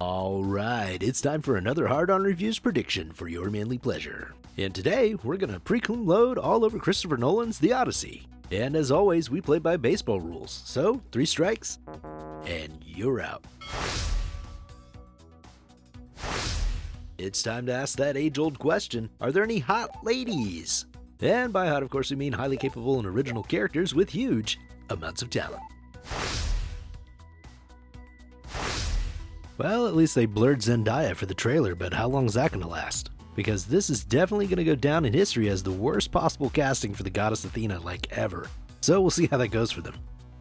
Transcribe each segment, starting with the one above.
Alright, it's time for another Hard On Reviews prediction for your manly pleasure. And today, we're gonna pre-cum load all over Christopher Nolan's The Odyssey. And as always, we play by baseball rules, so 3 strikes, and you're out. It's time to ask that age-old question, are there any hot ladies? And by hot, of course, we mean highly capable and original characters with huge amounts of talent. Well, at least they blurred Zendaya for the trailer, but how long is that gonna last? Because this is definitely gonna go down in history as the worst possible casting for the goddess Athena like ever. So we'll see how that goes for them.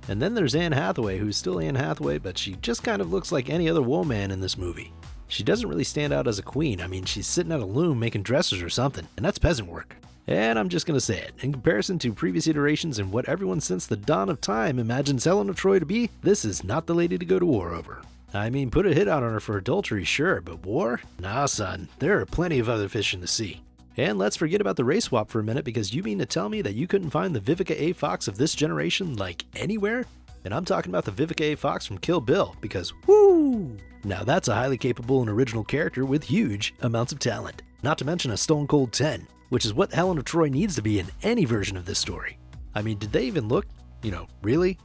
And then there's Anne Hathaway, who's still Anne Hathaway, but she just kind of looks like any other woman in this movie. She doesn't really stand out as a queen. I mean, she's sitting at a loom making dresses or something, and that's peasant work. And I'm just gonna say it, in comparison to previous iterations and what everyone since the dawn of time imagines Helen of Troy to be, this is not the lady to go to war over. I mean, put a hit out on her for adultery, sure, but war? Nah, son, there are plenty of other fish in the sea. And let's forget about the race swap for a minute, because you mean to tell me that you couldn't find the Vivica A. Fox of this generation, like, anywhere? And I'm talking about the Vivica A. Fox from Kill Bill, because whoo! Now that's a highly capable and original character with huge amounts of talent. Not to mention a stone cold 10, which is what Helen of Troy needs to be in any version of this story. I mean, did they even look, really?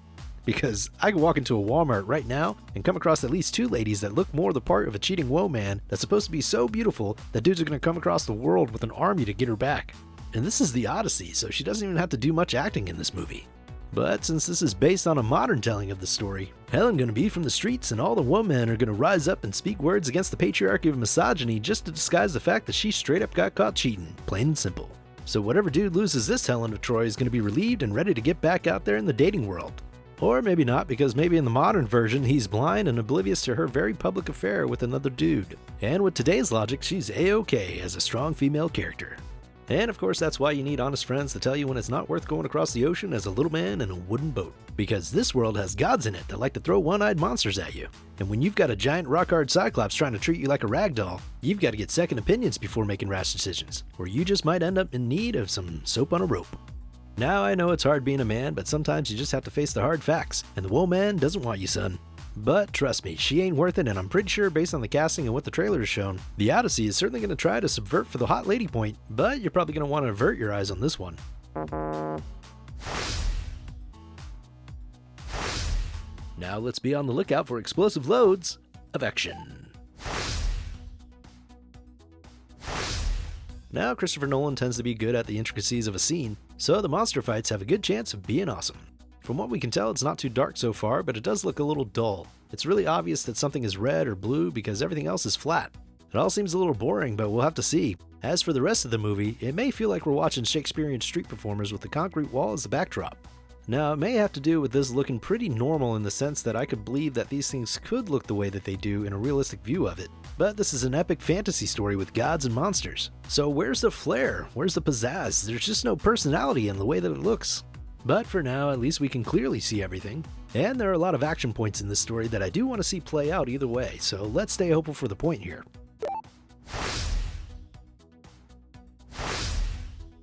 Because I could walk into a Walmart right now and come across at least 2 ladies that look more the part of a cheating woe man that's supposed to be so beautiful that dudes are going to come across the world with an army to get her back. And this is the Odyssey, so she doesn't even have to do much acting in this movie. But since this is based on a modern telling of the story, Helen gonna be from the streets and all the women are gonna rise up and speak words against the patriarchy of misogyny just to disguise the fact that she straight up got caught cheating, plain and simple. So whatever dude loses this Helen of Troy is gonna be relieved and ready to get back out there in the dating world. Or maybe not, because maybe in the modern version he's blind and oblivious to her very public affair with another dude. And with today's logic, she's A-OK as a strong female character. And of course that's why you need honest friends to tell you when it's not worth going across the ocean as a little man in a wooden boat. Because this world has gods in it that like to throw one-eyed monsters at you. And when you've got a giant rock-hard cyclops trying to treat you like a rag doll, you've got to get second opinions before making rash decisions, or you just might end up in need of some soap on a rope. Now I know it's hard being a man, but sometimes you just have to face the hard facts, and the woe man doesn't want you, son. But trust me, she ain't worth it, and I'm pretty sure based on the casting and what the trailer has shown, the Odyssey is certainly going to try to subvert for the hot lady point, but you're probably going to want to avert your eyes on this one. Now let's be on the lookout for explosive loads of action. Now Christopher Nolan tends to be good at the intricacies of a scene, so the monster fights have a good chance of being awesome. From what we can tell, it's not too dark so far, but it does look a little dull. It's really obvious that something is red or blue because everything else is flat. It all seems a little boring, but we'll have to see. As for the rest of the movie, it may feel like we're watching Shakespearean street performers with the concrete wall as the backdrop. Now, it may have to do with this looking pretty normal in the sense that I could believe that these things could look the way that they do in a realistic view of it. But this is an epic fantasy story with gods and monsters. So where's the flair? Where's the pizzazz? There's just no personality in the way that it looks. But for now, at least we can clearly see everything. And there are a lot of action points in this story that I do want to see play out either way, so let's stay hopeful for the point here.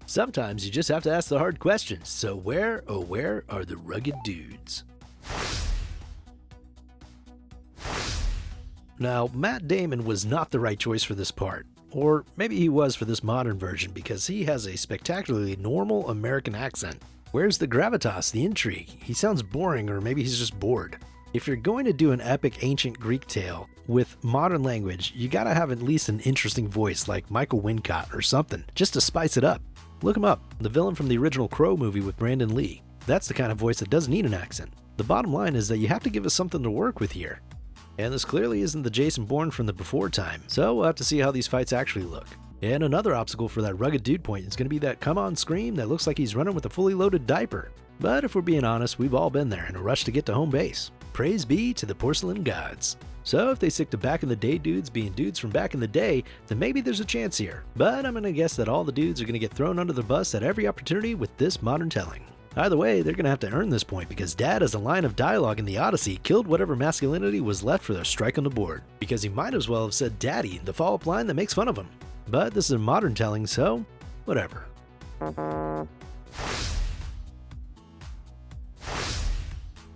Sometimes you just have to ask the hard questions, so where, oh where, are the rugged dudes? Now, Matt Damon was not the right choice for this part. Or maybe he was for this modern version because he has a spectacularly normal American accent. Where's the gravitas, the intrigue? He sounds boring, or maybe he's just bored. If you're going to do an epic ancient Greek tale with modern language, you gotta have at least an interesting voice like Michael Wincott or something, just to spice it up. Look him up, the villain from the original Crow movie with Brandon Lee. That's the kind of voice that doesn't need an accent. The bottom line is that you have to give us something to work with here. And this clearly isn't the Jason Bourne from the before time, so we'll have to see how these fights actually look. And another obstacle for that rugged dude point is going to be that come-on scream that looks like he's running with a fully loaded diaper. But if we're being honest, we've all been there in a rush to get to home base. Praise be to the porcelain gods. So if they stick to back in the day dudes being dudes from back in the day, then maybe there's a chance here. But I'm going to guess that all the dudes are going to get thrown under the bus at every opportunity with this modern telling. Either way, they're going to have to earn this point because Dad, as a line of dialogue in the Odyssey, killed whatever masculinity was left for their strike on the board. Because he might as well have said Daddy, the follow-up line that makes fun of him. But this is a modern telling, so whatever.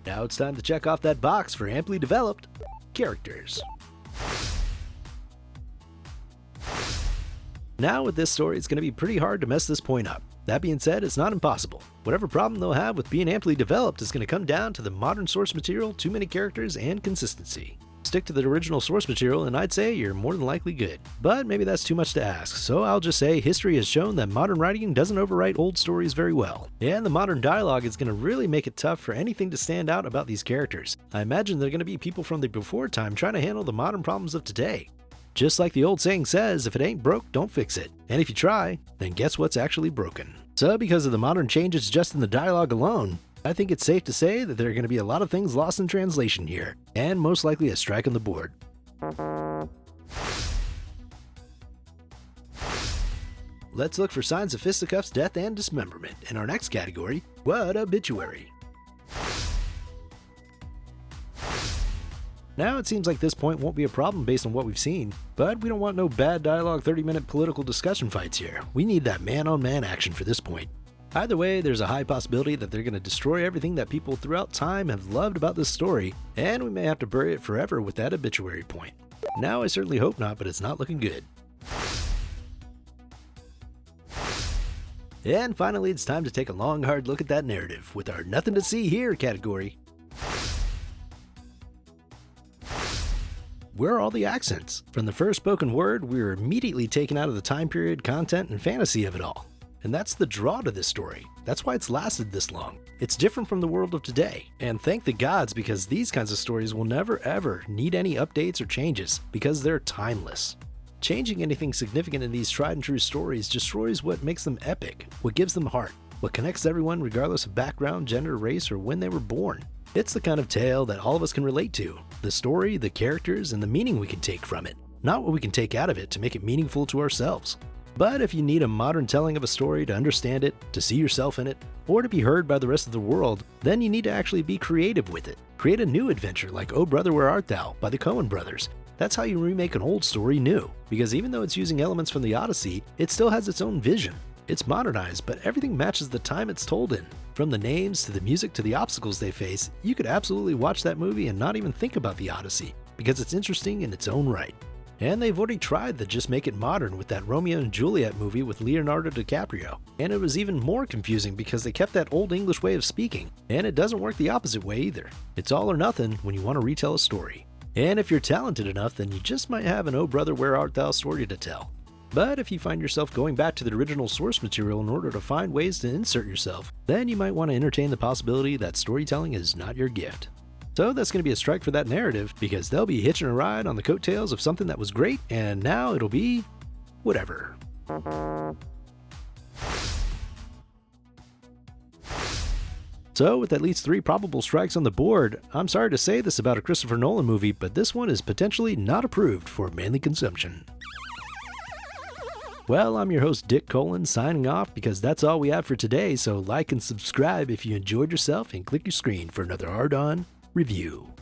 Now it's time to check off that box for amply developed characters. Now with this story, it's going to be pretty hard to mess this point up. That being said, it's not impossible. Whatever problem they'll have with being amply developed is going to come down to the modern source material, too many characters, and consistency. Stick to the original source material and I'd say you're more than likely good. But maybe that's too much to ask, so I'll just say history has shown that modern writing doesn't overwrite old stories very well. And the modern dialogue is going to really make it tough for anything to stand out about these characters. I imagine they're going to be people from the before time trying to handle the modern problems of today. Just like the old saying says, if it ain't broke, don't fix it. And if you try, then guess what's actually broken. So because of the modern changes just in the dialogue alone, I think it's safe to say that there are going to be a lot of things lost in translation here, and most likely a strike on the board. Let's look for signs of fisticuffs, death, and dismemberment in our next category, What Obituary? Now it seems like this point won't be a problem based on what we've seen, but we don't want no bad dialogue 30-minute political discussion fights here. We need that man-on-man action for this point. Either way, there's a high possibility that they're going to destroy everything that people throughout time have loved about this story, and we may have to bury it forever with that obituary point. Now I certainly hope not, but it's not looking good. And finally, it's time to take a long, hard look at that narrative with our Nothing to See Here category. Where are all the accents? From the first spoken word, we were immediately taken out of the time period, content, and fantasy of it all. And that's the draw to this story. That's why it's lasted this long. It's different from the world of today. And thank the gods, because these kinds of stories will never ever need any updates or changes, because they're timeless. Changing anything significant in these tried and true stories destroys what makes them epic, what gives them heart, what connects everyone regardless of background, gender, race, or when they were born. It's the kind of tale that all of us can relate to. The story, the characters, and the meaning we can take from it. Not what we can take out of it to make it meaningful to ourselves. But if you need a modern telling of a story to understand it, to see yourself in it, or to be heard by the rest of the world, then you need to actually be creative with it. Create a new adventure like Oh Brother Where Art Thou by the Coen brothers. That's how you remake an old story new, because even though it's using elements from the Odyssey, it still has its own vision. It's modernized, but everything matches the time it's told in. From the names to the music to the obstacles they face, you could absolutely watch that movie and not even think about the Odyssey, because it's interesting in its own right. And they've already tried to just make it modern with that Romeo and Juliet movie with Leonardo DiCaprio. And it was even more confusing because they kept that old English way of speaking, and it doesn't work the opposite way either. It's all or nothing when you want to retell a story. And if you're talented enough, then you just might have an Oh Brother Where Art Thou story to tell. But if you find yourself going back to the original source material in order to find ways to insert yourself, then you might want to entertain the possibility that storytelling is not your gift. So that's going to be a strike for that narrative, because they'll be hitching a ride on the coattails of something that was great, and now it'll be whatever. So with at least 3 probable strikes on the board, I'm sorry to say this about a Christopher Nolan movie, but this one is potentially not approved for manly consumption. Well, I'm your host Dick Colin, signing off because that's all we have for today, so like and subscribe if you enjoyed yourself and click your screen for another hard-on review.